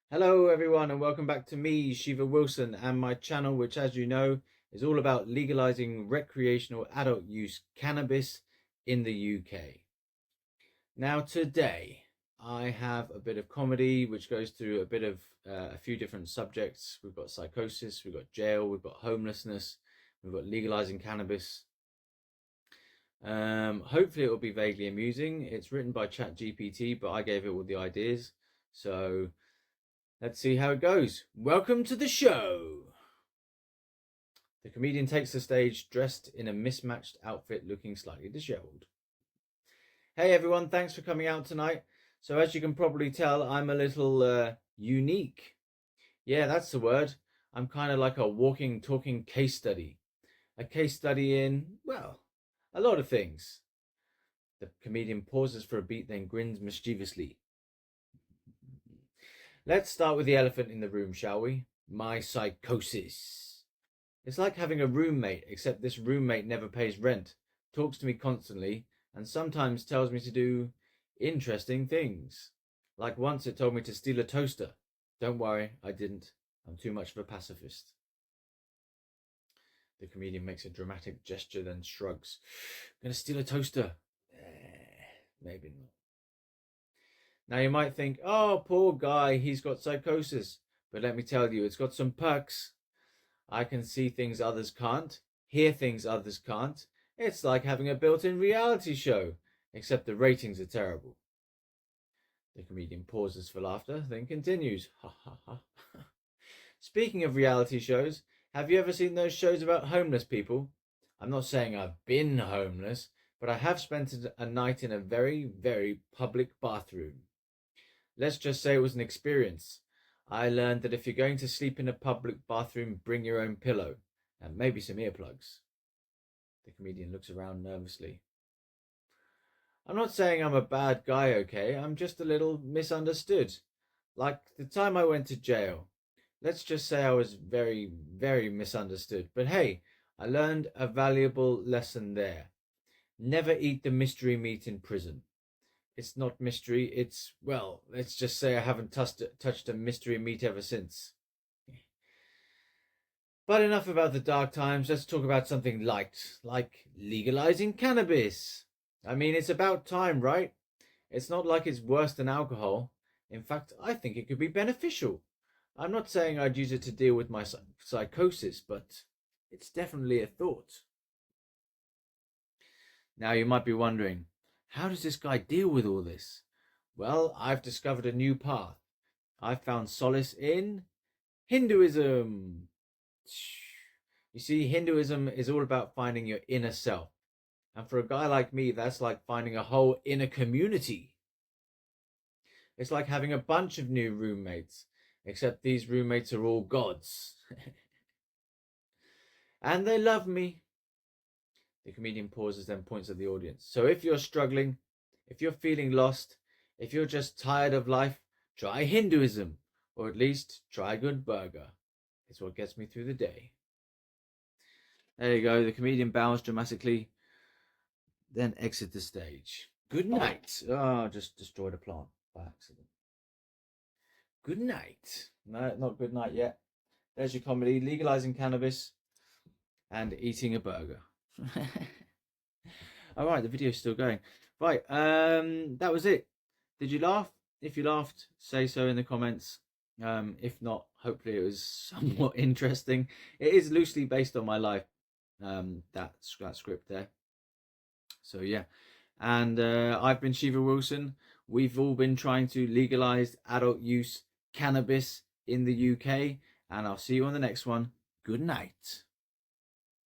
Hello everyone and welcome back to me, Shiva Wilson, and my channel, which as you know is all about legalizing recreational adult use cannabis in the UK. Now today I have a bit of comedy which goes through a bit of a few different subjects. We've got psychosis, we've got jail, we've got homelessness, we've got legalizing cannabis. Hopefully it will be vaguely amusing. It's written by ChatGPT, but I gave it all the ideas, so let's see how it goes. Welcome to the show. The comedian takes the stage dressed in a mismatched outfit, looking slightly disheveled. Hey everyone, thanks for coming out tonight. So as you can probably tell, I'm a little unique. Yeah, that's the word. I'm kind of like a walking, talking case study. A case study in, well, a lot of things. The comedian pauses for a beat, then grins mischievously. Let's start with the elephant in the room, shall we? My psychosis. It's like having a roommate, except this roommate never pays rent, talks to me constantly, and sometimes tells me to do interesting things. Like once it told me to steal a toaster. Don't worry, I didn't. I'm too much of a pacifist. The comedian makes a dramatic gesture, then shrugs. I'm gonna steal a toaster. Maybe not. Now you might think, oh, poor guy, he's got psychosis. But let me tell you, it's got some perks. I can see things others can't, hear things others can't. It's like having a built-in reality show, except the ratings are terrible. The comedian pauses for laughter, then continues. Ha ha ha. Speaking of reality shows, have you ever seen those shows about homeless people? I'm not saying I've been homeless, but I have spent a night in a very, very public bathroom. Let's just say it was an experience. I learned that if you're going to sleep in a public bathroom, bring your own pillow and maybe some earplugs. The comedian looks around nervously. I'm not saying I'm a bad guy, okay? I'm just a little misunderstood. Like the time I went to jail. Let's just say I was very, very misunderstood. But hey, I learned a valuable lesson there. Never eat the mystery meat in prison. It's not mystery, it's, well, let's just say I haven't touched a mystery meat ever since. But enough about the dark times, let's talk about something light, like legalizing cannabis. I mean, it's about time, right? It's not like it's worse than alcohol. In fact, I think it could be beneficial. I'm not saying I'd use it to deal with my psychosis, but it's definitely a thought. Now you might be wondering, how does this guy deal with all this? Well, I've discovered a new path. I've found solace in Hinduism. You see, Hinduism is all about finding your inner self. And for a guy like me, that's like finding a whole inner community. It's like having a bunch of new roommates, except these roommates are all gods. And they love me. The comedian pauses, then points at the audience. So if you're struggling, if you're feeling lost, if you're just tired of life, try Hinduism, or at least try a good burger. It's what gets me through the day. There you go. The comedian bows dramatically, then exits the stage. Good night. Oh, just destroyed a plant by accident. Good night. No, not good night yet. There's your comedy, legalizing cannabis and eating a burger. All right, the video's still going. Right, that was it. Did you laugh? If you laughed, say so in the comments. If not, hopefully it was somewhat interesting. It is loosely based on my life, that script there. So yeah, and I've been Shiva Wilson. We've all been trying to legalize adult use cannabis in the UK, and I'll see you on the next one. Good night.